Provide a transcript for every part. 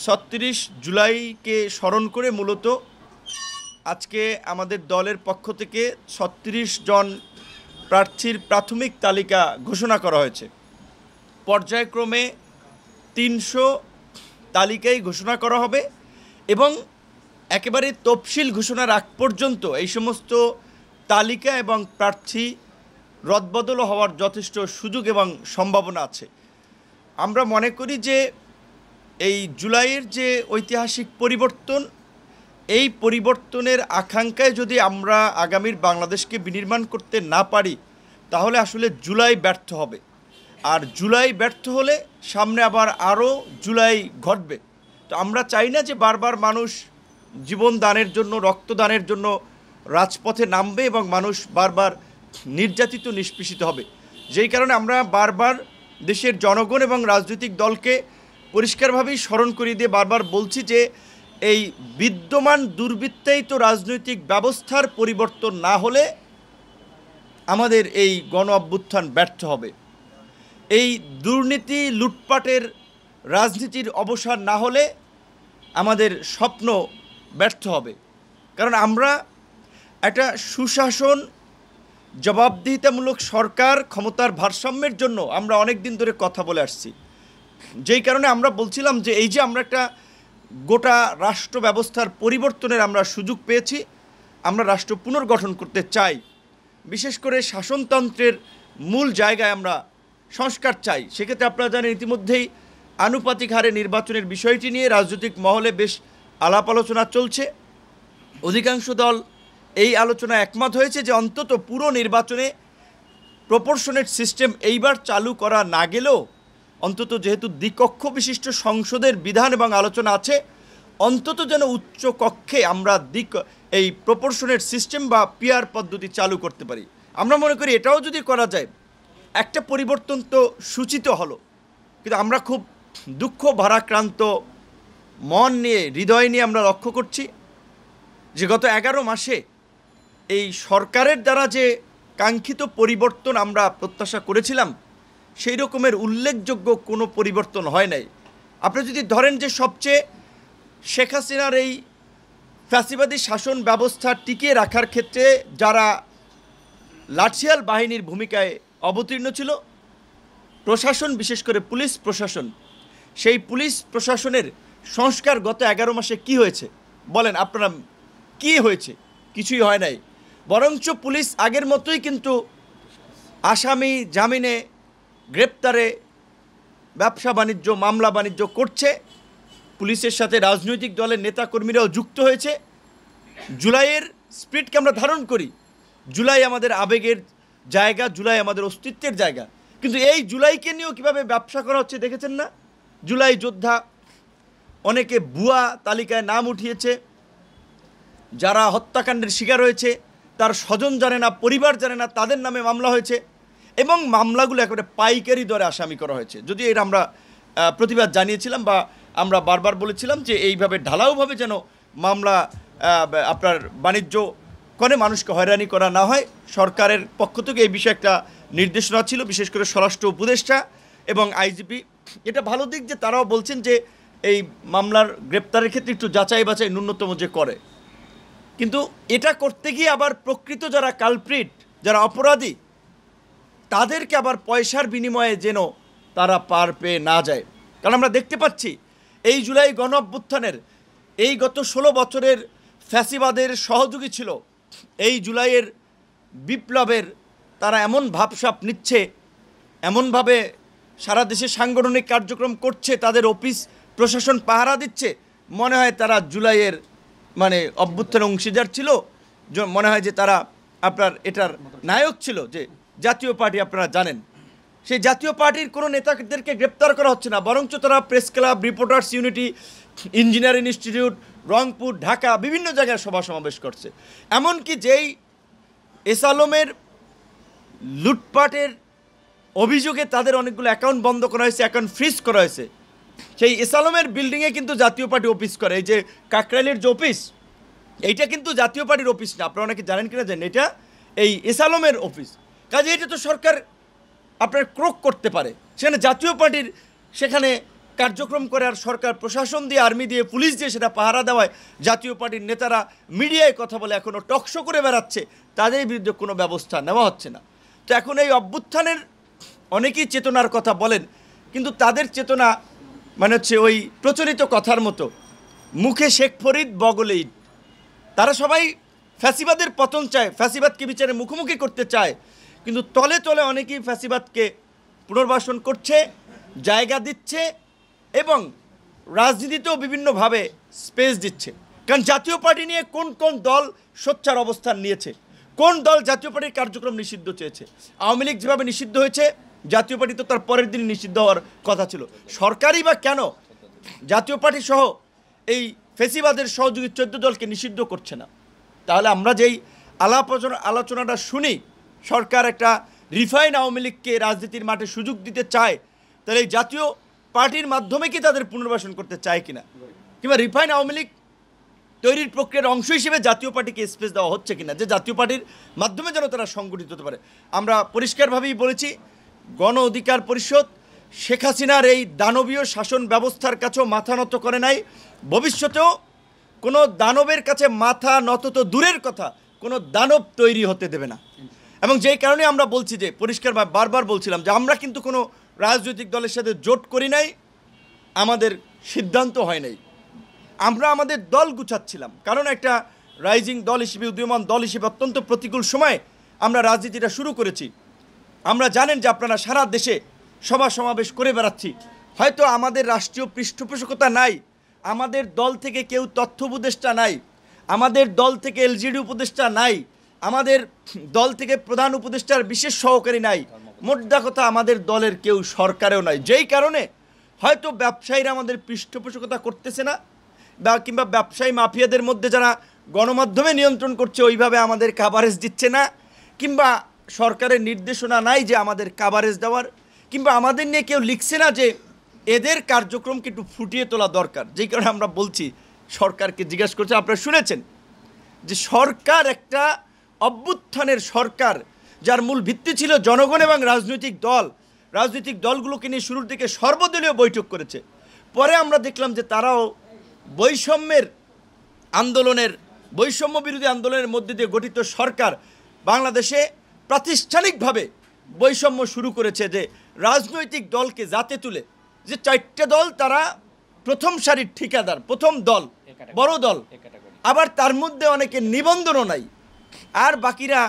৩৬ জুলাইকে স্মরণ করে মূলত আজকে আমাদের দলের পক্ষ থেকে ৩৬ জন প্রার্থীর প্রাথমিক তালিকা ঘোষণা করা হয়েছে। পর্যায়ক্রমে ৩০০ তালিকাই ঘোষণা করা হবে এবং একেবারে তফসিল ঘোষণার আগ পর্যন্ত এই সমস্ত তালিকা এবং প্রার্থী রদবদল হওয়ার যথেষ্ট সুযোগ এবং সম্ভাবনা আছে। আমরা মনে করি যে এই জুলাইয়ের যে ঐতিহাসিক পরিবর্তন, এই পরিবর্তনের আকাঙ্ক্ষায় যদি আমরা আগামীর বাংলাদেশকে বিনির্মাণ করতে না পারি তাহলে আসলে জুলাই ব্যর্থ হবে। আর জুলাই ব্যর্থ হলে সামনে আবার আরও জুলাই ঘটবে। তো আমরা চাই না যে বারবার মানুষ জীবন দানের জন্য, রক্তদানের জন্য রাজপথে নামবে এবং মানুষ বারবার নির্যাতিত নিষ্পেষিত হবে। যেই কারণে আমরা বারবার দেশের জনগণ এবং রাজনৈতিক দলকে পরিষ্কারভাবেই স্মরণ করিয়ে দিয়ে বারবার বলছি যে এই বিদ্যমান দুর্বৃত্তায়িত রাজনৈতিক ব্যবস্থার পরিবর্তন না হলে আমাদের এই গণ অভ্যুত্থান ব্যর্থ হবে। এই দুর্নীতি লুটপাটের রাজনীতির অবসান না হলে আমাদের স্বপ্ন ব্যর্থ হবে। কারণ আমরা একটা সুশাসন, জবাবদিহিতামূলক সরকার, ক্ষমতার ভারসাম্যের জন্য আমরা অনেক দিন ধরে কথা বলে আসছি। যেই কারণে আমরা বলছিলাম যে এই যে আমরা একটা গোটা রাষ্ট্র ব্যবস্থার পরিবর্তনের আমরা সুযোগ পেয়েছি, আমরা রাষ্ট্র পুনর্গঠন করতে চাই। বিশেষ করে শাসনতন্ত্রের মূল জায়গায় আমরা সংস্কার চাই। সেক্ষেত্রে আপনারা জানেন ইতিমধ্যেই আনুপাতিক হারে নির্বাচনের বিষয়টি নিয়ে রাজনৈতিক মহলে বেশ আলাপ আলোচনা চলছে। অধিকাংশ দল এই আলোচনা একমত হয়েছে যে অন্তত পুরো নির্বাচনে প্রপোর্শনেট সিস্টেম এইবার চালু করা না গেলেও অন্তত যেহেতু দ্বিকক্ষ বিশিষ্ট সংসদের বিধান এবং আলোচনা আছে, অন্তত যেন উচ্চ কক্ষে আমরা এই প্রপোর্শনেট সিস্টেম বা পিআর পদ্ধতি চালু করতে পারি। আমরা মনে করি এটাও যদি করা যায় একটা পরিবর্তন তো সূচিত হলো। কিন্তু আমরা খুব দুঃখ ভারাক্রান্ত মন নিয়ে, হৃদয় নিয়ে আমরা লক্ষ্য করছি যে গত 11 মাসে এই সরকারের দ্বারা যে কাঙ্ক্ষিত পরিবর্তন আমরা প্রত্যাশা করেছিলাম সেই রকমের উল্লেখযোগ্য কোনো পরিবর্তন হয় নাই। আপনি যদি ধরেন যে সবচেয়ে শেখ হাসিনার এই ফ্যাসিবাদী শাসন ব্যবস্থা টিকিয়ে রাখার ক্ষেত্রে যারা লাঠিয়াল বাহিনীর ভূমিকায় অবতীর্ণ ছিল, প্রশাসন, বিশেষ করে পুলিশ প্রশাসন, সেই পুলিশ প্রশাসনের সংস্কার গত 11 মাসে কি হয়েছে বলেন আপনারা? কি হয়েছে? কিছুই হয় নাই। বরঞ্চ পুলিশ আগের মতোই কিন্তু আসামি জামিনে, গ্রেপ্তারে, ব্যবসা বাণিজ্য, মামলা বাণিজ্য করছে। পুলিশের সাথে রাজনৈতিক দলের নেতাকর্মীরাও যুক্ত হয়েছে। জুলাইয়ের স্পিরিটকে আমরা ধারণ করি। জুলাই আমাদের আবেগের জায়গা, জুলাই আমাদের অস্তিত্বের জায়গা। কিন্তু এই জুলাইকে নিয়েও কীভাবে ব্যবসা করা হচ্ছে দেখেছেন না? জুলাই যোদ্ধা, অনেকে ভুয়া তালিকায় নাম উঠিয়েছে। যারা হত্যাকাণ্ডের শিকার হয়েছে তার স্বজন জানে না, পরিবার জানে না, তাদের নামে মামলা হয়েছে এবং মামলাগুলো একেবারে পাইকারি দরে আসামি করা হয়েছে। যদি এর আমরা প্রতিবাদ জানিয়েছিলাম বা আমরা বারবার বলেছিলাম যে এইভাবে ঢালাওভাবে যেন মামলা আপনার বাণিজ্য করে মানুষকে হয়রানি করা না হয়। সরকারের পক্ষ থেকে এই বিষয়ে একটা নির্দেশনা ছিল, বিশেষ করে স্বরাষ্ট্র উপদেষ্টা এবং আইজিপি। এটা ভালো দিক যে তারাও বলছেন যে এই মামলার গ্রেপ্তারের ক্ষেত্রে একটু যাচাই বাছাই ন্যূনতম যে করে। কিন্তু এটা করতে গিয়ে আবার প্রকৃত যারা কালপ্রিট, যারা অপরাধী, তাদেরকে আবার পয়সার বিনিময়ে যেন তারা পার পেয়ে না যায়। কারণ আমরা দেখতে পাচ্ছি এই জুলাই গণ অভ্যুত্থানের এই গত 16 বছরের ফ্যাসিবাদের সহযোগী ছিল। এই জুলাইয়ের বিপ্লবের তারা এমন ভাবসাপ নিচ্ছে, এমনভাবে সারা দেশে সাংগঠনিক কার্যক্রম করছে, তাদের অফিস প্রশাসন পাহারা দিচ্ছে, মনে হয় তারা জুলাইয়ের অভ্যুত্থানের অংশীদার ছিল। মনে হয় যে তারা আপনার এটার নায়ক ছিল। যে জাতীয় পার্টি আপনারা জানেন, সেই জাতীয় পার্টির কোনো নেতাদেরকে গ্রেপ্তার করা হচ্ছে না, বরঞ্চ তারা press club, reporters unity, engineering institute, Rangpur, Dhaka বিভিন্ন জায়গায় সভা সমাবেশ করছে। এমনকি যেই এস আলমের লুটপাটের অভিযোগে তাদের অনেকগুলো অ্যাকাউন্ট বন্ধ করা হয়েছে, অ্যাকাউন্ট ফ্রিজ করা হয়েছে, সেই এস আলমের বিল্ডিংয়ে কিন্তু জাতীয় পার্টি অফিস করে। এই যে কাকরাইলের যে অফিস, এইটা কিন্তু জাতীয় পার্টির অফিস না। আপনারা অনেকে জানেন কিনা জানেন, এটা এই এস আলমের অফিস। কাজে এটা তো সরকার আপনার ক্রোক করতে পারে। সেখানে জাতীয় পার্টির সেখানে কার্যক্রম করে আর সরকার প্রশাসন দিয়ে, আর্মি দিয়ে, পুলিশ দিয়ে সেটা পাহারা দেওয়ায় জাতীয় পার্টির নেতারা মিডিয়ায় কথা বলে এখনও টকশো করে বেড়াচ্ছে, তাদের বিরুদ্ধে কোনো ব্যবস্থা নেওয়া হচ্ছে না। তো এখন এই অভ্যুত্থানের অনেকেই চেতনার কথা বলেন, কিন্তু তাদের চেতনা মানে হচ্ছে ওই প্রচলিত কথার মতো, মুখে শেখ ফরিদ বগলে ইট। তারা সবাই ফ্যাসিবাদের পতন চায়, ফ্যাসিবাদকে বিচারে মুখোমুখি করতে চায়, কিন্তু তলে তলে অনেকেই ফ্যাসিবাদকে পুনর্বাসন করছে, জায়গা দিচ্ছে এবং রাজনীতিতেও বিভিন্নভাবে স্পেস দিচ্ছে। কারণ জাতীয় পার্টি নিয়ে কোন কোন দল সোচ্চার অবস্থান নিয়েছে, কোন দল জাতীয় পার্টির কার্যক্রম নিষিদ্ধ চেয়েছে। আওয়ামী লীগ যেভাবে নিষিদ্ধ হয়েছে, জাতীয় পার্টি তো তার পরের দিন নিষিদ্ধ হওয়ার কথা ছিল। সরকারই বা কেন জাতীয় পার্টি সহ এই ফেসিবাদের সহযোগী 14 দলকে নিষিদ্ধ করছে না? তাহলে আমরা যেই আলোচনাটা শুনি, সরকার একটা রিফাইন আওয়ামী লীগকে রাজনীতির মাঠে সুযোগ দিতে চায়, তাহলে এই জাতীয় পার্টির মাধ্যমে কি তাদের পুনর্বাসন করতে চায় কিনা, কিংবা রিফাইন আওয়ামী লীগ তৈরির প্রক্রিয়ার অংশ হিসেবে জাতীয় পার্টিকে স্পেস দেওয়া হচ্ছে কিনা, যে জাতীয় পার্টির মাধ্যমে যেন তারা সংগঠিত হতে পারে। আমরা পরিষ্কারভাবেই বলেছি, গণ অধিকার পরিষদ শেখ হাসিনার এই দানবীয় শাসন ব্যবস্থার কাছেও মাথা নত করে নাই, ভবিষ্যতেও কোনো দানবের কাছে মাথা নত তো দূরের কথা, কোনো দানব তৈরি হতে দেবে না। এবং যেই কারণে আমরা বলছি যে, পরিষ্কারভাবে বারবার বলছিলাম যে আমরা কিন্তু কোনো রাজনৈতিক দলের সাথে জোট করি নাই, আমাদের সিদ্ধান্ত হয় নাই, আমরা আমাদের দল গুছাচ্ছিলাম। কারণ একটা রাইজিং দল হিসেবে, উদীয়মান দল হিসেবে অত্যন্ত প্রতিকূল সময়ে আমরা রাজনীতিটা শুরু করেছি। আমরা জানেন যে আপনারা সারা দেশে সভা সমাবেশ করে বেড়াচ্ছি, হয়তো আমাদের রাষ্ট্রীয় পৃষ্ঠপোষকতা নাই, আমাদের দল থেকে কেউ তথ্য উপদেষ্টা নাই, আমাদের দল থেকে এলজিডি উপদেষ্টা নাই, আমাদের দল থেকে প্রধান উপদেষ্টার বিশেষ সহকারী নাই, মোদ্দা কথা আমাদের দলের কেউ সরকারেও নাই। যেই কারণে হয়তো ব্যবসায়ীরা আমাদের পৃষ্ঠপোষকতা করতেছে না, বা কিংবা ব্যবসায়ী মাফিয়াদের মধ্যে যারা গণমাধ্যমে নিয়ন্ত্রণ করছে ওইভাবে আমাদের কাভারেজ দিচ্ছে না, কিংবা সরকারের নির্দেশনা নাই যে আমাদের কাভারেজ দেওয়ার, কিংবা আমাদের নিয়ে কেউ লিখছে না যে এদের কার্যক্রমকে একটু ফুটিয়ে তোলা দরকার। যেই কারণে আমরা বলছি, সরকারকে জিজ্ঞাসা করছে, আপনারা শুনেছেন যে সরকার একটা অভ্যুত্থানের সরকার, যার মূল ভিত্তি ছিল জনগণ এবং রাজনৈতিক দলগুলোকে নিয়ে শুরুর দিকে সর্বদলীয় বৈঠক করেছে। পরে আমরা দেখলাম যে তারাও বৈষম্য বিরোধী আন্দোলনের মধ্যে দিয়ে গঠিত সরকার বাংলাদেশে প্রাতিষ্ঠানিকভাবে বৈষম্য শুরু করেছে, যে রাজনৈতিক দলকে যাতে তুলে, যে 4টে দল তারা প্রথম সারির ঠিকাদার, প্রথম দল, বড় দল, আবার তার মধ্যে অনেকে নিবন্ধনও নাই, আর বাকিরা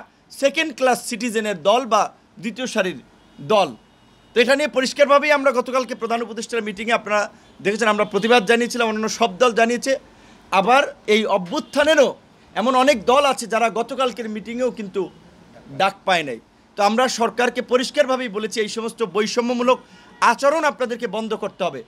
সেকেন্ড ক্লাস সিটিজেনের দল বা দ্বিতীয় সারির দল। তো এটা নিয়ে পরিষ্কারভাবেই আমরা গতকালকে প্রধান উপদেষ্টার মিটিংয়ে আপনারা দেখেছেন, আমরা প্রতিবাদ জানিয়েছিলাম, অন্যান্য সব দল জানিয়েছে। আবার এই অভ্যুত্থানেরও এমন অনেক দল আছে যারা গতকালকের মিটিংয়েও কিন্তু ডাক পায় নাই। তো আমরা সরকারকে পরিষ্কারভাবেই বলেছি, এই সমস্ত বৈষম্যমূলক আচরণ আপনাদেরকে বন্ধ করতে হবে।